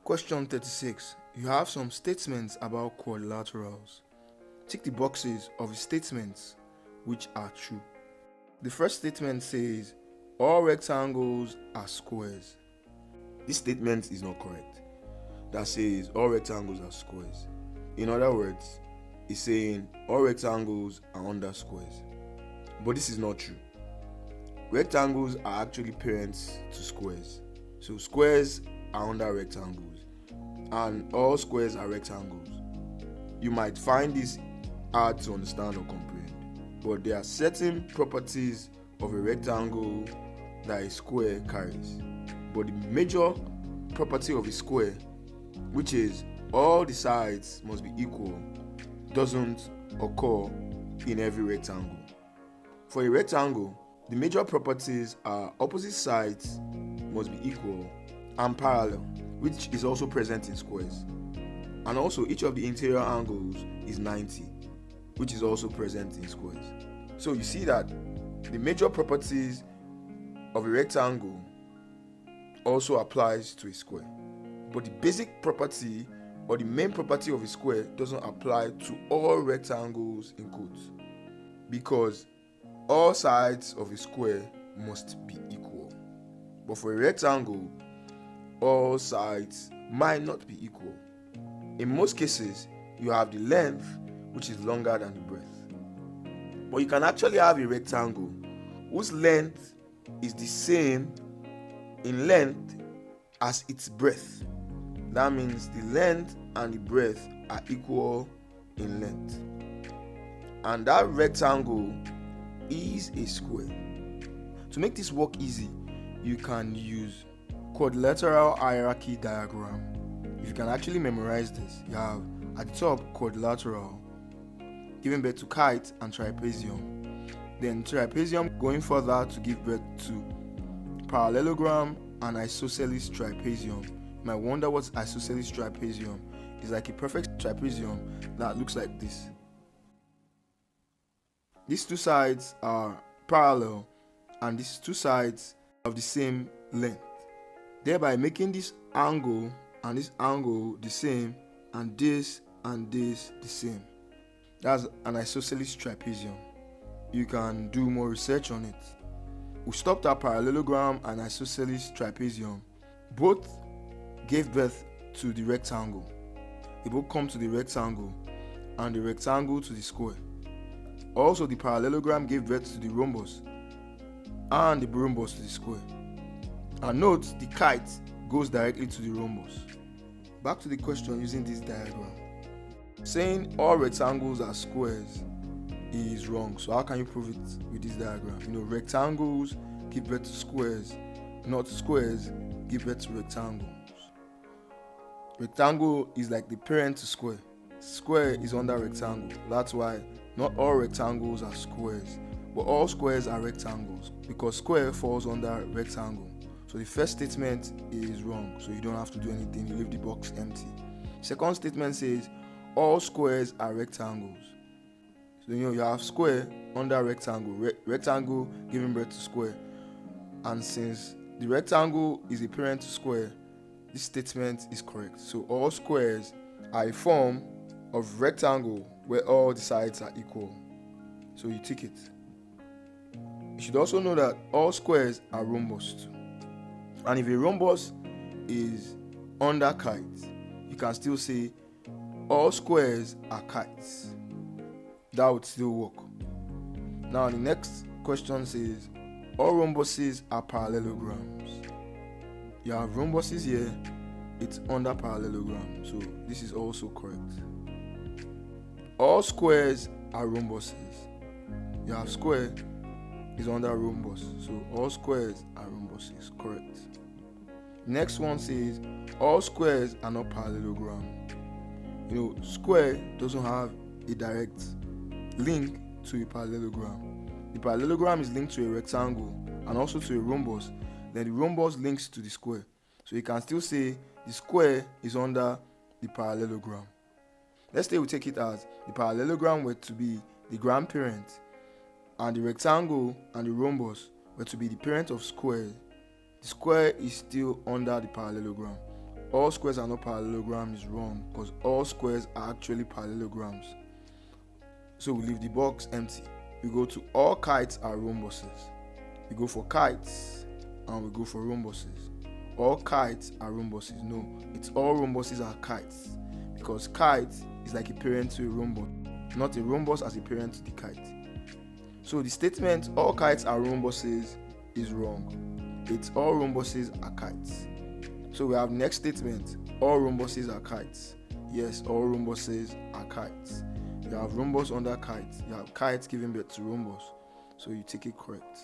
Question 36. You have some statements about quadrilaterals. Tick the boxes of the statements which are true. The first statement says, all rectangles are squares. This statement is not correct. That says all rectangles are squares. In other words, it's saying all rectangles are under squares. But this is not true. Rectangles are actually parents to squares. So squares are under rectangles, and all squares are rectangles. You might find this hard to understand or comprehend, but there are certain properties of a rectangle that a square carries. But the major property of a square, which is all the sides must be equal, doesn't occur in every rectangle. For a rectangle, the major properties are opposite sides must be equal and parallel, which is also present in squares. And also each of the interior angles is 90, which is also present in squares. So you see that the major properties of a rectangle also applies to a square. But the basic property or the main property of a square doesn't apply to all rectangles in quotes, because all sides of a square must be equal. But for a rectangle, all sides might not be equal. In most cases, you have the length which is longer than the breadth. But you can actually have a rectangle whose length is the same in length as its breadth. That means the length and the breadth are equal in length. And that rectangle is a square. To make this work easy, you can use Quadrilateral Hierarchy Diagram. If you can actually memorize this, you have at the top quadrilateral, giving birth to kite and trapezium. Then trapezium going further to give birth to parallelogram and isosceles trapezium. You might wonder what's isosceles trapezium. It's like a perfect trapezium that looks like this. These two sides are parallel and these two sides of the same length, thereby making this angle and this angle the same and this the same. That's an isosceles trapezium. You can do more research on it. We stopped at parallelogram and isosceles trapezium. Both gave birth to the rectangle. They both come to the rectangle and the rectangle to the square. Also, the parallelogram gave birth to the rhombus and the rhombus to the square. And note, the kite goes directly to the rhombus. Back to the question using this diagram. Saying all rectangles are squares is wrong. So how can you prove it with this diagram? Rectangles give birth to squares, not squares give birth to rectangles. Rectangle is like the parent to square. Square is under rectangle. That's why not all rectangles are squares, but all squares are rectangles, because square falls under rectangle. So the first statement is wrong, so you don't have to do anything, you leave the box empty. Second statement says all squares are rectangles. So you have square under rectangle, rectangle giving birth to square. And since the rectangle is a parent to square, this statement is correct. So all squares are a form of rectangle where all the sides are equal. So you tick it. You should also know that all squares are rhombus too. And if a rhombus is under kite, you can still say all squares are kites. That would still work. Now the next question says all rhombuses are parallelograms. You have rhombuses here, it's under parallelogram, so this is also correct. All squares are rhombuses. You have square is under rhombus, so all squares are rhombuses, correct. Next one says all squares are not parallelogram. Square doesn't have a direct link to a parallelogram. The parallelogram is linked to a rectangle and also to a rhombus. Then the rhombus links to the square. So you can still say the square is under the parallelogram. Let's say we take it as the parallelogram were to be the grandparent and the rectangle and the rhombus were to be the parent of square. The square is still under the parallelogram. all squares are not parallelograms is wrong, because all squares are actually parallelograms. So we leave the box empty. We go to all kites are rhombuses. We go for kites and we go for rhombuses. All kites are rhombuses. No, it's all rhombuses are kites, because kite is like a parent to a rhombus, not a rhombus as a parent to the kite. So the statement all kites are rhombuses is wrong. It's all rhombuses are kites. So we have next statement, all rhombuses are kites. Yes, all rhombuses are kites. You have rhombus under kites. You have kites giving birth to rhombus. So you take it correct.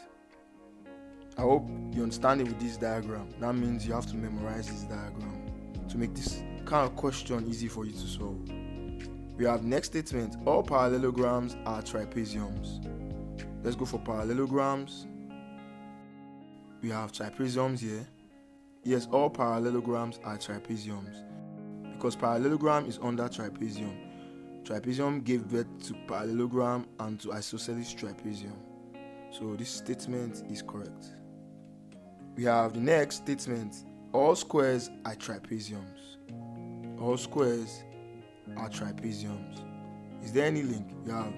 I hope you understand it with this diagram. That means you have to memorize this diagram to make this kind of question easy for you to solve. We have next statement, all parallelograms are trapeziums. Let's go for parallelograms. We have trapeziums here. Yes, all parallelograms are trapeziums, because parallelogram is under trapezium. Trapezium gave birth to parallelogram and to isosceles trapezium. So this statement is correct. We have the next statement, all squares are trapeziums. All squares are trapeziums. Is there any link? You have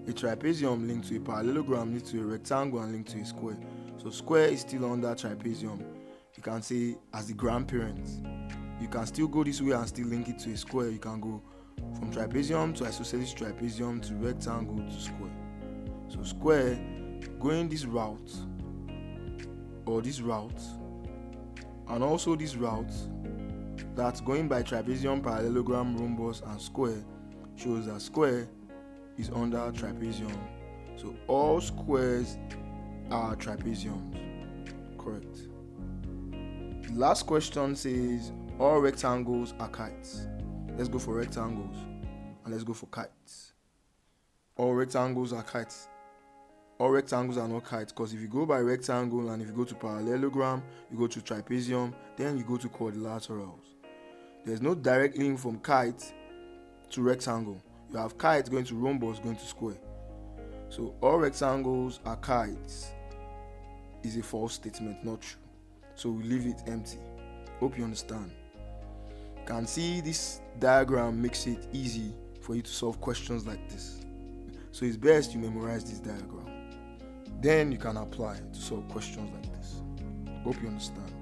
a trapezium linked to a parallelogram, linked to a rectangle, and linked to a square. So square is still under trapezium. You can say as the grandparent. You can still go this way and still link it to a square. You can go from trapezium to isosceles trapezium to rectangle to square. So square going this route or this route, and also this route, that's going by trapezium, parallelogram, rhombus and square, shows that square is under trapezium. So all squares are trapeziums. Correct. The last question says all rectangles are kites. Let's go for rectangles and let's go for kites. All rectangles are kites. All rectangles are not kites, because if you go by rectangle and if you go to parallelogram, you go to trapezium, then you go to quadrilaterals. There's no direct link from kite to rectangle. You have kite going to rhombus going to square. So all rectangles are kites is a false statement, not true. So we leave it empty. Hope you understand. You can see this diagram makes it easy for you to solve questions like this. So it's best you memorize this diagram. Then you can apply to solve questions like this. Hope you understand.